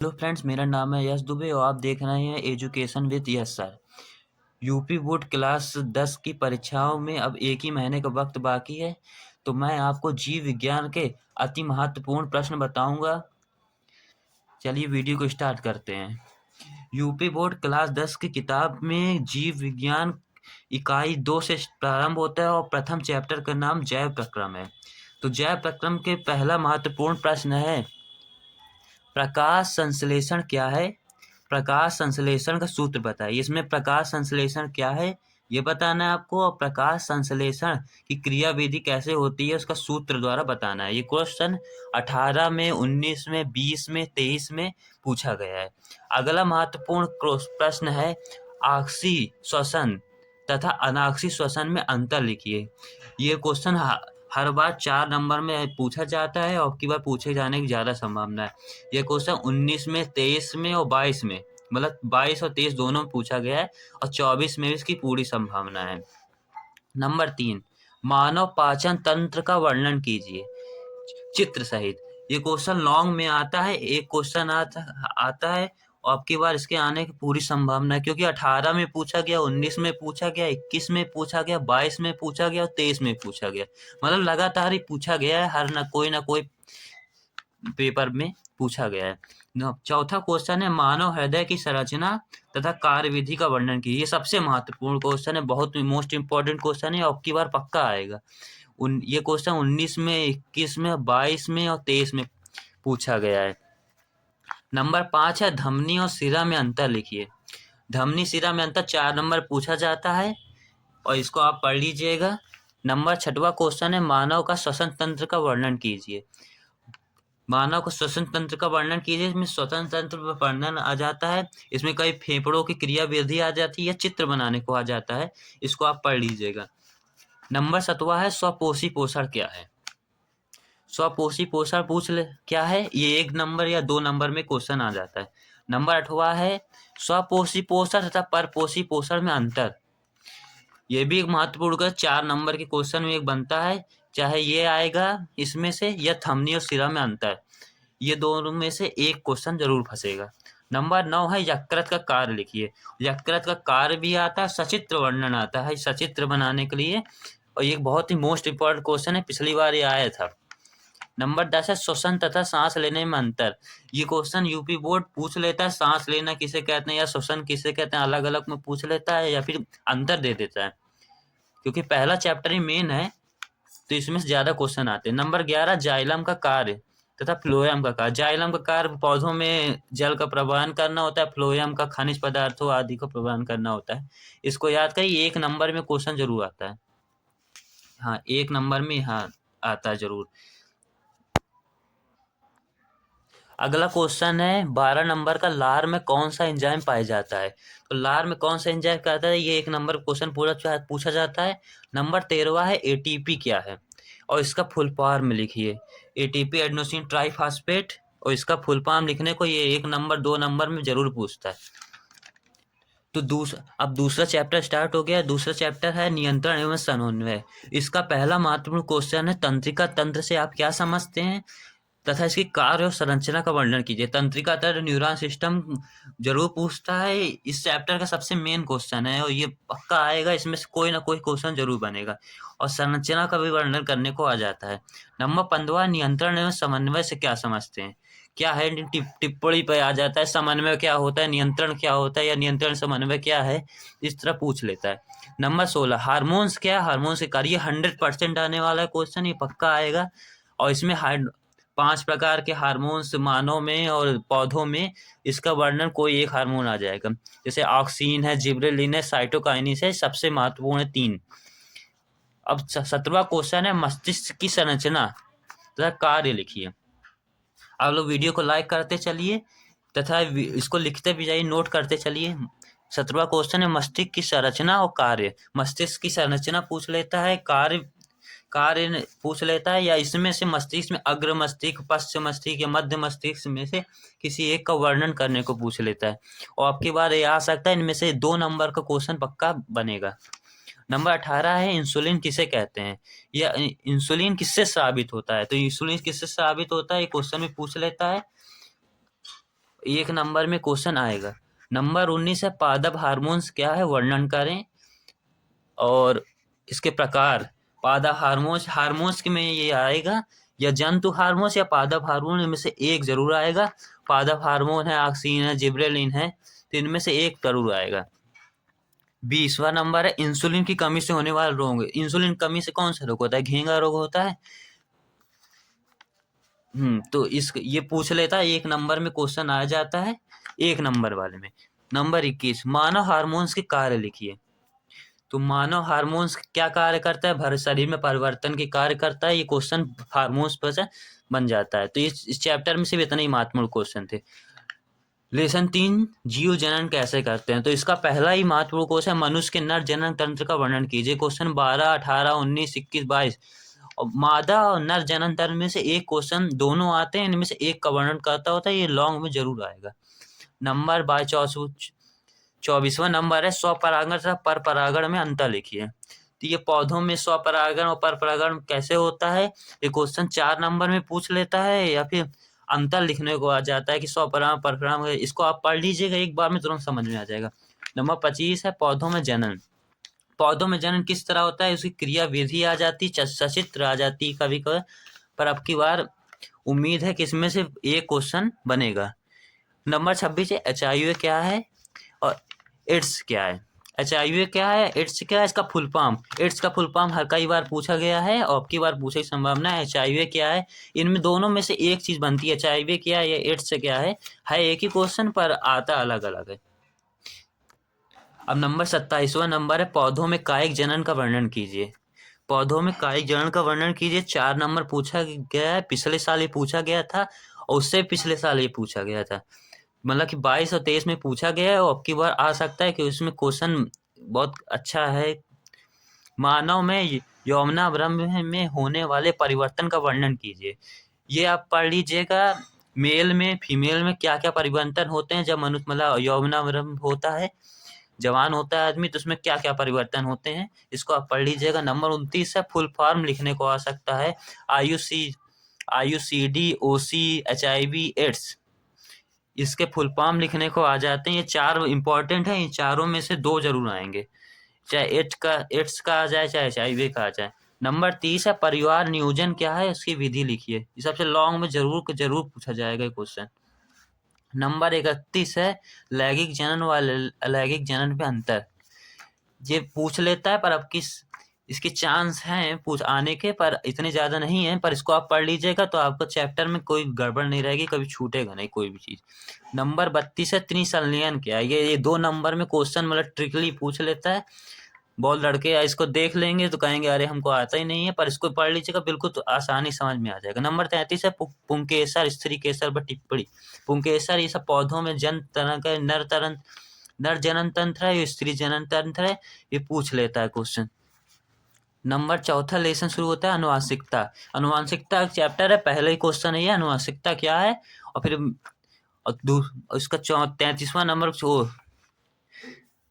Hello friends, मेरा नाम है यश दुबे और आप देख रहे हैं education with Yash sir. UP board class 10 की परीक्षाओं में अब एक ही महीने का वक्त बाकी है, तो मैं आपको जीव विज्ञान के अति महत्वपूर्ण प्रश्न बताऊंगा। चलिए वीडियो को स्टार्ट करते हैं। यूपी बोर्ड क्लास 10 की किताब में जीव विज्ञान इकाई 2 से प्रारंभ होता है और प्रथम चैप्टर का नाम जैव प्रक्रम है। तो जैव प्रक्रम के पहला महत्वपूर्ण प्रश्न है, प्रकाश संश्लेषण क्या है? प्रकाश संश्लेषण का सूत्र बताइए। इसमें प्रकाश संश्लेषण क्या है ये बताना है आपको, और प्रकाश संश्लेषण की क्रियाविधि कैसे होती है उसका सूत्र द्वारा बताना है। ये क्वेश्चन 18 में, 19 में, 20 में, 23 में पूछा गया है। अगला महत्वपूर्ण प्रश्न है, ऑक्सी श्वसन तथा अनाक्सी श्वसन में अंतर लिखिए। ये क्वेश्चन हर बार 4 नंबर में पूछा जाता है और अब की बार पूछे जाने की ज़्यादा संभावना है। ये क्वेश्चन 19 में, 23 में और 22 में, मतलब 22 और 23 दोनों में पूछा गया है और 24 में भी इसकी पूरी संभावना है। नंबर 3, मानव पाचन तंत्र का वर्णन कीजिए चित्र सहित। ये क्वेश्चन लॉन्ग में आता है, एक क्वेश्चन आता है और अब की बार इसके आने की पूरी संभावना है, क्योंकि 18 में पूछा गया, 19 में पूछा गया, 21 में पूछा गया, 22 में पूछा गया और 23 में पूछा गया। मतलब लगातार ही पूछा गया है, हर ना कोई पेपर में पूछा गया है। चौथा क्वेश्चन है, मानव हृदय की संरचना तथा कार्यविधि का वर्णन कीजिए। ये सबसे महत्वपूर्ण क्वेश्चन है, बहुत मोस्ट इंपॉर्टेंट क्वेश्चन है, अब की बार पक्का आएगा। ये क्वेश्चन 19 में, 21 में, 22 में और 23 में पूछा गया है। नंबर 5 है, धमनी और सिरा में अंतर लिखिए। धमनी सिरा में अंतर 4 नंबर पूछा जाता है और इसको आप पढ़ लीजिएगा। नंबर 6वां क्वेश्चन है, मानव का श्वसन तंत्र का वर्णन कीजिए। मानव को श्वसन तंत्र का वर्णन कीजिए। इसमें श्वसन तंत्र वर्णन आ जाता है, इसमें कई फेफड़ों की क्रियाविधि आ जाती है या चित्र बनाने को आ जाता है, इसको आप पढ़ लीजिएगा। नंबर 7वां है, स्वपोषी पोषण क्या है? स्वपोषी पोषण पूछ ले क्या है, ये 1 नंबर या 2 नंबर में क्वेश्चन आ जाता है। नंबर 8वां है, स्वपोषी पोषण तथा परपोषी पोषण में अंतर। ये भी एक महत्वपूर्ण का 4 नंबर के क्वेश्चन में एक बनता है, चाहे ये आएगा इसमें से या थमनी और सिरा में अंतर, ये दोनों में से एक क्वेश्चन जरूर फंसेगा। नंबर 9 है, यकृत का कार्य लिखिए। यकृत का कार्य भी आता है, सचित्र वर्णन आता है सचित्र बनाने के लिए, और ये बहुत ही मोस्ट इंपॉर्टेंट क्वेश्चन है, पिछली बार ये आया था। नंबर 10 है, श्वसन तथा सांस लेने में अंतर। ये क्वेश्चन यूपी बोर्ड पूछ लेता है, सांस लेना किसे कहते हैं या श्वसन किसे कहते हैं, अलग अलग में पूछ लेता है या फिर अंतर दे देता है, क्योंकि पहला चैप्टर ही मेन है तो इसमें से ज्यादा क्वेश्चन आते हैं। नंबर 11, जाइलम का कार्य तथा फ्लोएम का कार्य। जाइलम का कार्य पौधों में जल का प्रवाहन करना होता है, फ्लोएम का खनिज पदार्थों आदि का प्रवाहन करना होता है। इसको याद करिए, 1 नंबर में क्वेश्चन जरूर आता है। हाँ, 1 नंबर में हाँ आता है जरूर। अगला क्वेश्चन है 12 नंबर का, लार में कौन सा एंजाइम पाया जाता है? तो लार में कौन सा एंजाइम कहता है, ये 1 नंबर क्वेश्चन पूरा पूछा जाता है। नंबर 13 है, एटीपी क्या है और इसका फुल फॉर्म लिखिए। एटीपी एडेनोसिन ट्राइफॉस्फेट, और इसका फुल फॉर्म लिखने को ये 1 नंबर 2 नंबर में जरूर पूछता है। तो अब दूसरा चैप्टर स्टार्ट हो गया। दूसरा चैप्टर है नियंत्रण एवं समन्वय। इसका पहला महत्वपूर्ण क्वेश्चन है, तंत्रिका तंत्र से आप क्या समझते हैं तथा इसकी कार्य और संरचना का वर्णन कीजिए। तंत्रिका तंत्र न्यूरॉन सिस्टम जरूर पूछता है, इस चैप्टर का सबसे मेन क्वेश्चन है और ये पक्का आएगा, इसमें से कोई ना कोई क्वेश्चन जरूर बनेगा। और संरचना का भी वर्णन करने को आ जाता है। नंबर 15, नियंत्रण एवं समन्वय से क्या समझते हैं? क्या है, टिप्पणी पे आ जाता है, समन्वय क्या होता है, नियंत्रण क्या होता है या नियंत्रण समन्वय क्या है, इस तरह पूछ लेता है। नंबर 16, हार्मोन्स क्या है, हार्मोन्स के कार्य। 100% आने वाला क्वेश्चन, ये पक्का आएगा। और इसमें 5 प्रकार के हार्मोन्स मानव में और पौधों में, इसका वर्णन कोई एक हार्मोन आ जाएगा, जैसे ऑक्सीन है, जिबरेलिन है, साइटोकाइनिस है, सबसे महत्वपूर्ण है 3। अब 17वां क्वेश्चन है, मस्तिष्क की संरचना तथा कार्य लिखिए। आप लोग वीडियो को लाइक करते चलिए तथा इसको लिखते भी जाइए, नोट करते चलिए। 17वां क्वेश्चन है, मस्तिष्क की संरचना और कार्य। मस्तिष्क की संरचना पूछ लेता है, कार्य पूछ लेता है, या इसमें से मस्तिष्क में अग्र मस्तिष्क, पश्चिम मस्तिष्क या मध्य मस्तिष्क में से किसी एक का वर्णन करने को पूछ लेता है। और आपकी बार ये आ सकता है, इनमें से 2 नंबर का क्वेश्चन पक्का बनेगा। नंबर 18 है, इंसुलिन किसे कहते हैं या इंसुलिन किससे स्रावित होता है? तो इंसुलिन किससे स्रावित होता है, ये क्वेश्चन में पूछ लेता है। 1 नंबर में क्वेश्चन आएगा। नंबर 19 है पादप हार्मोन्स क्या है वर्णन करें। और इसके प्रकार पादप हार्मोन्स हार्मोन्स में ये आएगा या जंतु हार्मोन्स या पादप हार्मोन, इनमें से एक जरूर आएगा। पादप हार्मोन है, ऑक्सीन है, जिब्रेलिन है, तो इनमें से एक जरूर आएगा। 20वां नंबर है इंसुलिन की कमी से होने वाला रोग। इंसुलिन कमी से कौन सा रोग होता है? घेंगा रोग होता है। तो इस ये पूछ लेता है, 1 नंबर में क्वेश्चन आ जाता है 1 नंबर वाले में। नंबर 21 मानव हार्मोन्स के कार्य लिखिए। तो मानव हार्मोन्स क्या कार्य करता है? भर शरीर में परिवर्तन के कार्य करता है। ये क्वेश्चन हार्मोन्स पर से बन जाता है। तो इस चैप्टर में सिर्फ इतने ही महत्वपूर्ण क्वेश्चन थे। लेसन 3 जीव जनन कैसे करते हैं। तो इसका पहला ही महत्वपूर्ण क्वेश्चन मनुष्य के नर जनन तंत्र का वर्णन कीजिए। क्वेश्चन 12, 18, 19, 21, 22 और मादा और नर जनन तंत्र में से एक क्वेश्चन दोनों आते हैं, इनमें से एक का वर्णन करता होता है। ये लॉन्ग में जरूर आएगा। नंबर 24वां नंबर है स्वपरागण तथा परपरागण में अंतर लिखिए। तो ये पौधों में स्वपरागण और परपरागण कैसे होता है, ये क्वेश्चन 4 नंबर में पूछ लेता है या फिर अंतर लिखने को आ जाता है कि स्वपरागण परपरागण। इसको आप पढ़ लीजिएगा एक बार में, तुरंत समझ में आ जाएगा। नंबर 25 है पौधों में जनन। पौधों में जनन किस तरह होता है, उसकी क्रिया विधि आ जाती, सचित्र आ जाती कभी कभी, पर अब की बार उम्मीद है कि इसमें से एक क्वेश्चन बनेगा। नंबर 26 है HIV क्या है और एड्स क्या है। HIV क्या है, एड्स क्या है, इसका फुल फॉर्म। एड्स का फुल फॉर्म हर कई बार पूछा गया है और अब की बार पूछने की संभावना है। HIV क्या है, इनमें दोनों में से एक चीज बनती है। HIV क्या है या एड्स क्या है एक ही क्वेश्चन पर आता अलग अलग है। अब नंबर 27वां नंबर है पौधों में कायिक जनन का वर्णन कीजिए। पौधों में कायिक जनन का वर्णन कीजिए। 4 नंबर पूछा गया है। पिछले साल ये पूछा गया था और उससे पिछले साल ये पूछा गया था। मतलब कि 22 और 23 में पूछा गया है और अब की बार आ सकता है कि उसमें क्वेश्चन बहुत अच्छा है। मानव में यौवनावरंभ में होने वाले परिवर्तन का वर्णन कीजिए। ये आप पढ़ लीजिएगा। मेल में फीमेल में क्या क्या परिवर्तन होते हैं जब मनुष्य मतलब यौवनावरंभ होता है, जवान होता है आदमी, तो उसमें क्या क्या परिवर्तन होते हैं, इसको आप पढ़ लीजिएगा। नंबर 29 है फुल फॉर्म लिखने को आ सकता है। IUCD OC HIV एड्स, इसके फुल फॉर्म लिखने को आ जाते हैं। ये 4 इंपॉर्टेंट है, इन चारों में से 2 जरूर आएंगे, चाहे एड्स का आ जाए चाहे HIV का आ जाए। नंबर 30 है परिवार नियोजन क्या है, उसकी विधि लिखिए। ये सबसे लॉन्ग में जरूर पूछा जाएगा क्वेश्चन। नंबर 31 है लैंगिक जनन व अलैंगिक जनन में अंतर। ये पूछ लेता है पर अब इसके चांस हैं पूछ आने के, पर इतने ज्यादा नहीं है। पर इसको आप पढ़ लीजिएगा तो आपको चैप्टर में कोई गड़बड़ नहीं रहेगी, कभी छूटेगा नहीं कोई भी चीज। नंबर 32 है त्रिसंलयन क्या है। ये 2 नंबर में क्वेश्चन मतलब ट्रिकली पूछ लेता है। बहुत लड़के इसको देख लेंगे तो कहेंगे अरे हमको आता ही नहीं है, पर इसको पढ़ लीजिएगा बिल्कुल तो आसानी समझ में आ जाएगा। नंबर 33 है पुंकेसर स्त्री केसर पर टिप्पणी। पुंकेसर ये सब पौधों में जन तरह का नर जनन तंत्र है, ये स्त्री जनन तंत्र है, ये पूछ लेता है क्वेश्चन। नंबर 4 लेसन शुरू होता है अनुवांशिकता। अनुवांशिकता चैप्टर है, पहले ही क्वेश्चन है ये अनुवांशिकता क्या है। और फिर उसका 33वां नंबर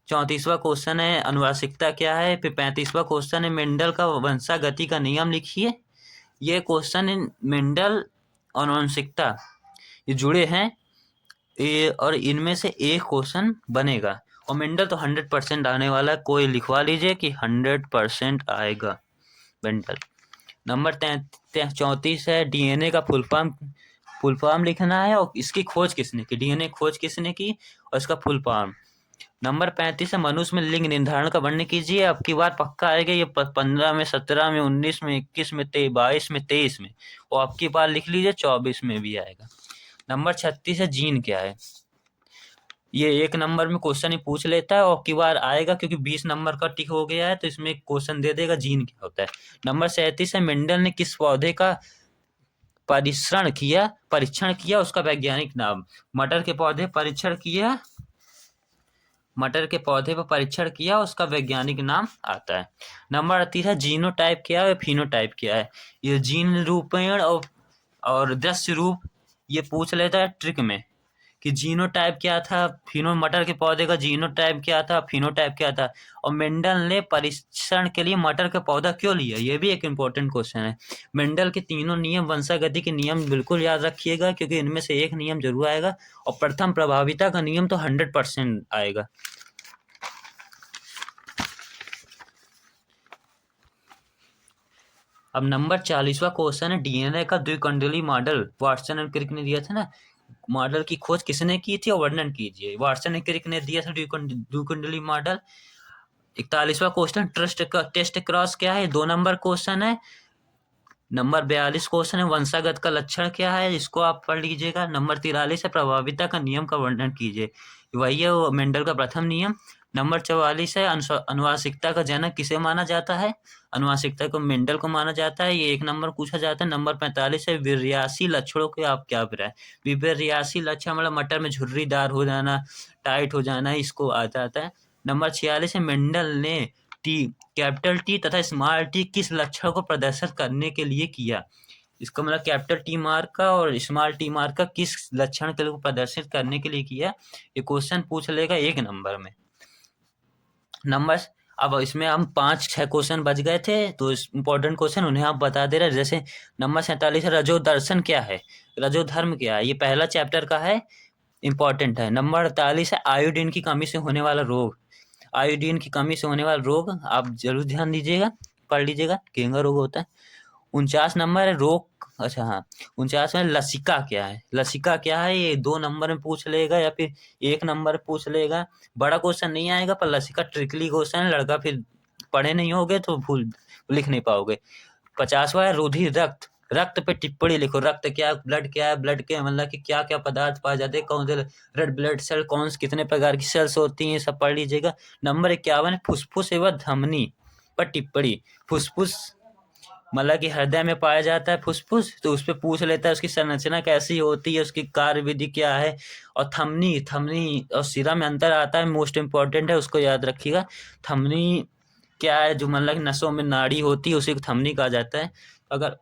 34वां क्वेश्चन है अनुवांशिकता क्या है। फिर 35वां क्वेश्चन है मेंडल का वंशागति का नियम लिखिए। ये क्वेश्चन मेंडल और अनुवांशिकता ये जुड़े हैं और इनमें से एक क्वेश्चन बनेगा। और मेंडल तो 100% आने वाला है, कोई लिखवा लीजिए कि 100% आएगा मेंडल। नंबर 34 है DNA का फुल फॉर्म लिखना है और इसकी खोज किसने की, DNA खोज किसने की और इसका फुल फॉर्म। नंबर 35 है मनुष्य में लिंग निर्धारण का वर्णन कीजिए। अब की बार पक्का आएगा ये 15 में, 17 में, 19 में, 21 में, 22 में, 23 में, और अब की बार लिख लीजिए 24 में भी आएगा। नंबर 36 है जीन क्या है। ये 1 नंबर में क्वेश्चन ही पूछ लेता है और की बार आएगा क्योंकि 20 नंबर का टिक हो गया है तो इसमें क्वेश्चन दे देगा जीन क्या होता है। नंबर 37 है मेंडल ने किस पौधे का परीक्षण किया उसका वैज्ञानिक नाम। मटर के पौधे पर परीक्षण किया उसका वैज्ञानिक नाम आता है। नंबर 38 है जीनोटाइप क्या है फिनोटाइप क्या है। ये जीन रूपेण और दृश्य रूप ये पूछ लेता है ट्रिक में कि जीनोटाइप क्या था, फिनो मटर के पौधे का जीनोटाइप क्या था, फिनोटाइप क्या था, और मेंडल ने परीक्षण के लिए मटर का पौधा क्यों लिया, ये भी एक इम्पोर्टेंट क्वेश्चन है। मेंडल के तीनों नियम, वंशागति के नियम बिल्कुल याद रखिएगा, क्योंकि इनमें से एक नियम जरूर आएगा, और प्रथम प्रभाविता का नियम तो 100% आएगा। अब नंबर 40वां क्वेश्चन है, डीएनए का द्विकुंडली मॉडल वाटसन एंड क्रिक ने दिया था ना, मॉडल की खोज किसने की थी और वर्णन कीजिए। वाटसन एंड क्रिक ने दिया था द्विकुंडली मॉडल। 41वां क्वेश्चन, टेस्ट क्रॉस क्या है, 2 नंबर क्वेश्चन है। नंबर 42 क्वेश्चन है, वंशागत का लक्षण क्या है, इसको आप पढ़ लीजिएगा। नंबर 43 है, प्रभाविता का नियम का वर्णन कीजिए, वही है वो मेंडल का प्रथम नियम। नंबर 44 है, अनुवांशिकता का जनक किसे माना जाता है, अनुवांशिकता को मेंडल को माना जाता है, ये 1 नंबर पूछा जाता है। नंबर 45 है, विर्यासी लक्षणों के आप क्या राय, विपर्यासी लक्षण मतलब मटर में झुर्रीदार हो जाना, टाइट हो जाना, इसको आ जाता है। नंबर 46 है, मेंडल ने कैपिटल टी तथा स्मॉल टी किस लक्षण को प्रदर्शित करने के लिए किया, इसको मतलब कैपिटल टी मार्क का और स्मॉल टी मार्क का किस लक्षण के लिए प्रदर्शित करने के लिए किया, ये क्वेश्चन पूछ लेगा 1 नंबर में। नंबर अब इसमें हम 5-6 क्वेश्चन बच गए थे, तो इम्पोर्टेंट क्वेश्चन उन्हें आप बता दे रहे। जैसे नंबर 47 है, रजो दर्शन क्या है, रजो धर्म क्या है, ये पहला चैप्टर का है, इंपॉर्टेंट है। नंबर 48 है, आयोडीन की कमी से होने वाला रोग, आयोडीन की कमी से होने वाला रोग आप जरूर ध्यान दीजिएगा, पढ़ लीजिएगा, घेंगा रोग होता है। 49 नंबर है, रोग, अच्छा हाँ 49 में लसिका क्या है, लसिका क्या है, ये 2 नंबर में पूछ लेगा या फिर 1 नंबर पूछ लेगा, बड़ा क्वेश्चन नहीं आएगा, पर लसिका ट्रिकली क्वेश्चन है, लड़का फिर पढ़े नहीं होगे तो भूल लिख नहीं पाओगे। 50वां है, रुधिर रक्त, रक्त पे टिप्पणी लिखो, रक्त क्या है, ब्लड के मतलब कि क्या क्या पदार्थ पाए जाते हैं, कौन से रेड ब्लड सेल, कौन से कितने प्रकार की सेल्स होती हैं, सब पढ़ लीजिएगा। नंबर 51 है, फुसफुस एवं धमनी पर टिप्पणी, फुसफुस मतलब कि हृदय में पाया जाता है फुसफुस, तो उस पर पूछ लेता है उसकी संरचना कैसी होती है, उसकी कार्य विधि क्या है, और थमनी, थमनी और सिरा में अंतर आता है, मोस्ट इम्पोर्टेंट है, उसको याद रखिएगा। थमनी क्या है, जो मतलब कि नसों में नाड़ी होती है उसी को थमनी कहा जाता है। अगर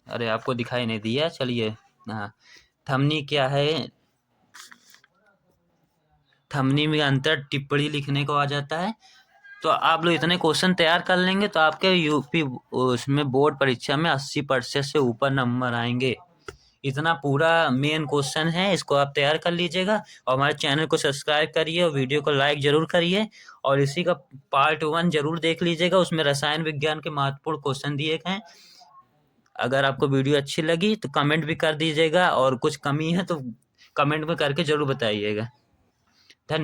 अरे आपको दिखाई नहीं दिया, चलिए हाँ, थमनी क्या है, थमनी में अंतर टिप्पणी लिखने को आ जाता है। तो आप लोग इतने क्वेश्चन तैयार कर लेंगे तो आपके यूपी उसमें बोर्ड परीक्षा में 80% से ऊपर नंबर आएंगे। इतना पूरा मेन क्वेश्चन है, इसको आप तैयार कर लीजिएगा, और हमारे चैनल को सब्सक्राइब करिए और वीडियो को लाइक जरूर करिए, और इसी का पार्ट 1 जरूर देख लीजिएगा, उसमें रसायन विज्ञान के महत्वपूर्ण क्वेश्चन दिए गए हैं। अगर आपको वीडियो अच्छी लगी तो कमेंट भी कर दीजिएगा, और कुछ कमी है तो कमेंट में करके जरूर बताइएगा।